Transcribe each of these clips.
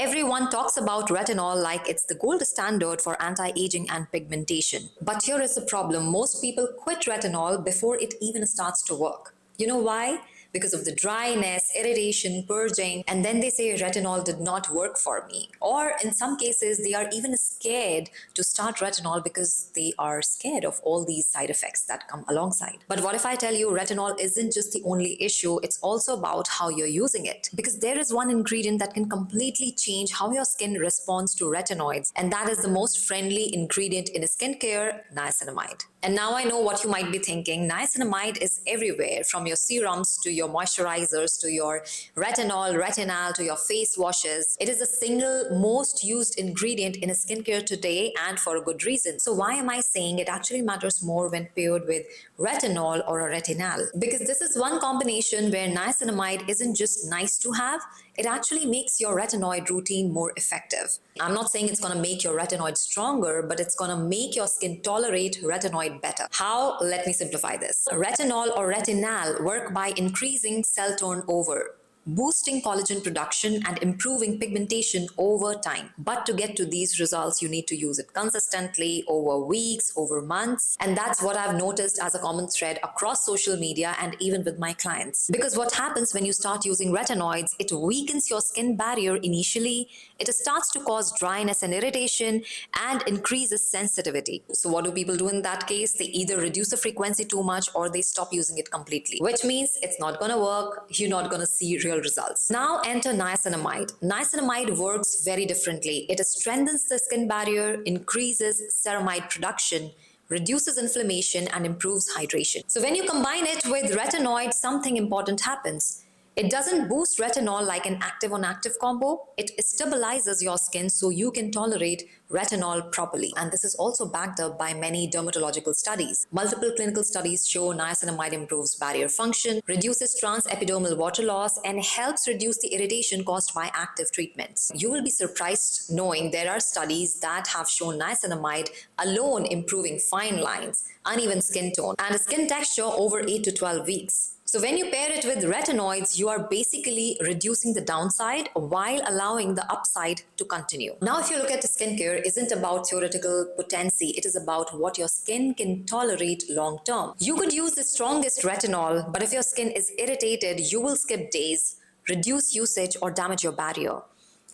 Everyone talks about retinol like it's the gold standard for anti-aging and pigmentation. But here is the problem. Most people quit retinol before it even starts to work. You know why? Because of the dryness, irritation, purging, and then they say retinol did not work for me. Or in some cases, they are even scared to start retinol because they are scared of all these side effects that come alongside. But what if I tell you retinol isn't just the only issue, it's also about how you're using it. Because there is one ingredient that can completely change how your skin responds to retinoids, and that is the most friendly ingredient in skincare, niacinamide. And now I know what you might be thinking. Niacinamide is everywhere, from your serums to your moisturizers to your retinol to your face washes. It is the single most used ingredient in skincare today, and for a good reason. So why am I saying it actually matters more when paired with retinol or a retinol? Because this is one combination where niacinamide isn't just nice to have, it actually makes your retinoid routine more effective. I'm not saying it's going to make your retinoid stronger, but it's going to make your skin tolerate retinoid better. How? Let me simplify this. Retinol or retinol work by increasing cell turnover, boosting collagen production and improving pigmentation over time. But to get to these results, you need to use it consistently over weeks, over months. And that's what I've noticed as a common thread across social media and even with my clients. Because what happens when you start using retinoids, it weakens your skin barrier initially. It starts to cause dryness and irritation and increases sensitivity. So what do people do in that case? They either reduce the frequency too much or they stop using it completely, which means it's not going to work. You're not going to see real results. Now enter niacinamide. Niacinamide works very differently. It strengthens the skin barrier, increases ceramide production, reduces inflammation, and improves hydration. So when you combine it with retinoid, something important happens. It doesn't boost retinol like an active-on-active combo. It stabilizes your skin so you can tolerate retinol properly. And this is also backed up by many dermatological studies. Multiple clinical studies show niacinamide improves barrier function, reduces transepidermal water loss, and helps reduce the irritation caused by active treatments. You will be surprised knowing there are studies that have shown niacinamide alone improving fine lines, uneven skin tone, and skin texture over 8 to 12 weeks. So when you pair it with retinoids, you are basically reducing the downside while allowing the upside to continue. Now, if you look at skincare, isn't about theoretical potency. It is about what your skin can tolerate long term. You could use the strongest retinol, but if your skin is irritated, you will skip days, reduce usage, or damage your barrier,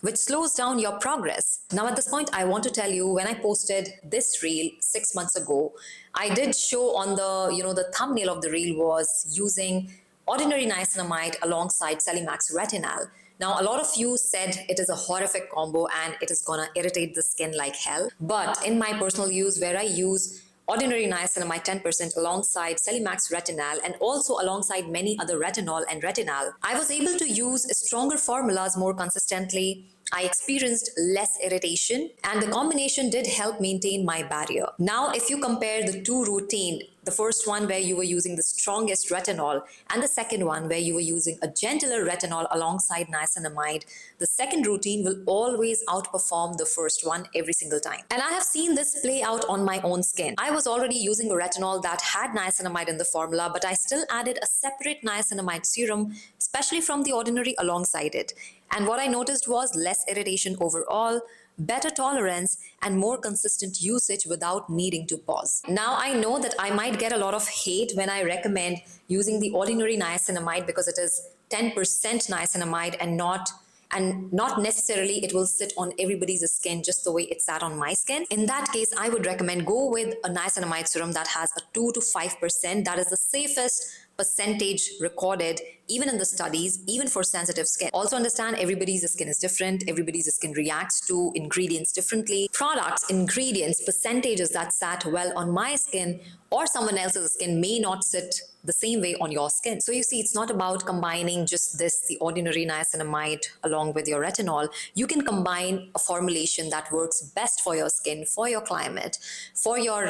which slows down your progress. Now at this point, I want to tell you, when I posted this reel 6 months ago, I did show on the thumbnail of the reel was using ordinary niacinamide alongside Celimax retinol. Now, a lot of you said it is a horrific combo and it is gonna irritate the skin like hell. But in my personal use, where I use ordinary niacinamide 10% alongside Celimax retinol and also alongside many other retinol and retinol, I was able to use stronger formulas more consistently. I experienced less irritation, and the combination did help maintain my barrier. Now, if you compare the two routines, the first one where you were using the strongest retinol and the second one where you were using a gentler retinol alongside niacinamide, the second routine will always outperform the first one every single time. And I have seen this play out on my own skin. I was already using a retinol that had niacinamide in the formula, but I still added a separate niacinamide serum, especially from the ordinary alongside it. And what I noticed was less irritation overall, better tolerance, and more consistent usage without needing to pause. Now, I know that I might get a lot of hate when I recommend using the ordinary niacinamide because it is 10% niacinamide and not necessarily it will sit on everybody's skin just the way it sat on my skin. In that case, I would recommend go with a niacinamide serum that has a 2 to 5%. That is the safest percentage recorded even in the studies, even for sensitive skin. Also understand everybody's skin is different. Everybody's skin reacts to ingredients differently. Products, ingredients, percentages that sat well on my skin or someone else's skin may not sit the same way on your skin. So you see, it's not about combining just the ordinary niacinamide along with your retinol. You can combine a formulation that works best for your skin, for your climate, for your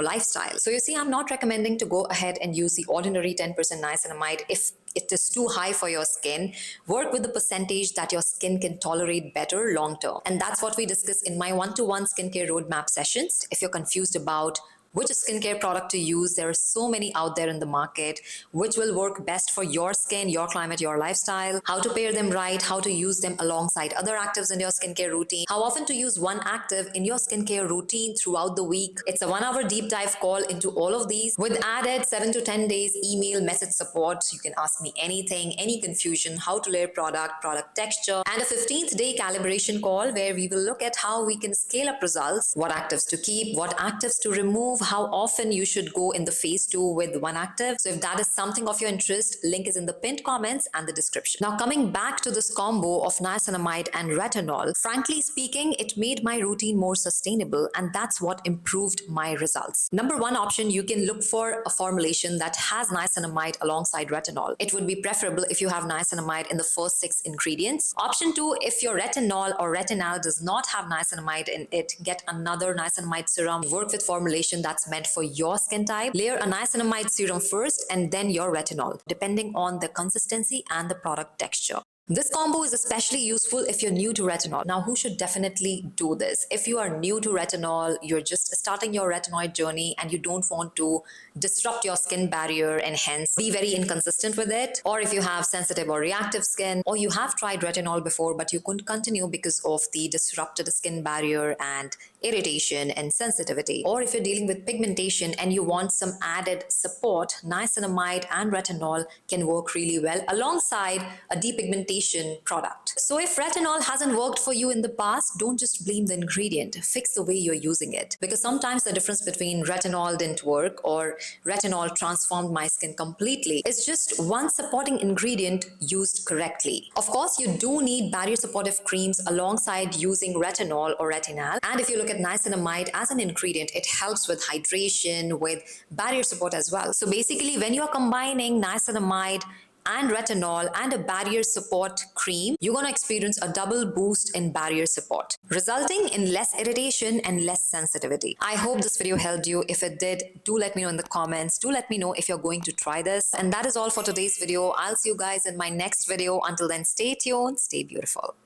lifestyle. So you see, I'm not recommending to go ahead and use the ordinary 10% niacinamide if it is too high for your skin. Work with the percentage that your skin can tolerate better long term. And that's what we discuss in my one-to-one skincare roadmap sessions. If you're confused about which skincare product to use. There are so many out there in the market, which will work best for your skin, your climate, your lifestyle, how to pair them right, how to use them alongside other actives in your skincare routine, how often to use one active in your skincare routine throughout the week. It's a 1 hour deep dive call into all of these with added 7 to 10 days email message support. You can ask me anything, any confusion, how to layer product texture, and a 15th day calibration call where we will look at how we can scale up results, what actives to keep, what actives to remove, how often you should go in the phase 2 with one active. So if that is something of your interest, link is in the pinned comments and the description. Now coming back to this combo of niacinamide and retinol, frankly speaking, it made my routine more sustainable, and that's what improved my results. Number one option, you can look for a formulation that has niacinamide alongside retinol. It would be preferable if you have niacinamide in the first 6 ingredients. Option 2, if your retinol or retinyl does not have niacinamide in it, get another niacinamide serum. Work with formulation that's meant for your skin type. Layer a niacinamide serum first and then your retinol, depending on the consistency and the product texture. This combo is especially useful if you're new to retinol. Now, who should definitely do this? If you are new to retinol, you're just starting your retinoid journey and you don't want to disrupt your skin barrier and hence be very inconsistent with it, or if you have sensitive or reactive skin, or you have tried retinol before but you couldn't continue because of the disrupted skin barrier and irritation and sensitivity, or if you're dealing with pigmentation and you want some added support, niacinamide and retinol can work really well alongside a depigmentation product. So if retinol hasn't worked for you in the past, don't just blame the ingredient, fix the way you're using it, because sometimes the difference between retinol didn't work or retinol transformed my skin completely is just one supporting ingredient used correctly. Of course, you do need barrier supportive creams alongside using retinol or retinol, and if you look at niacinamide as an ingredient, it helps with hydration, with barrier support as well. So basically, when you're combining niacinamide and retinol and a barrier support cream, you're going to experience a double boost in barrier support, resulting in less irritation and less sensitivity. I hope this video helped you. If it did, do let me know in the comments. Do let me know if you're going to try this. And that is all for today's video. I'll see you guys in my next video. Until then, stay tuned, stay beautiful.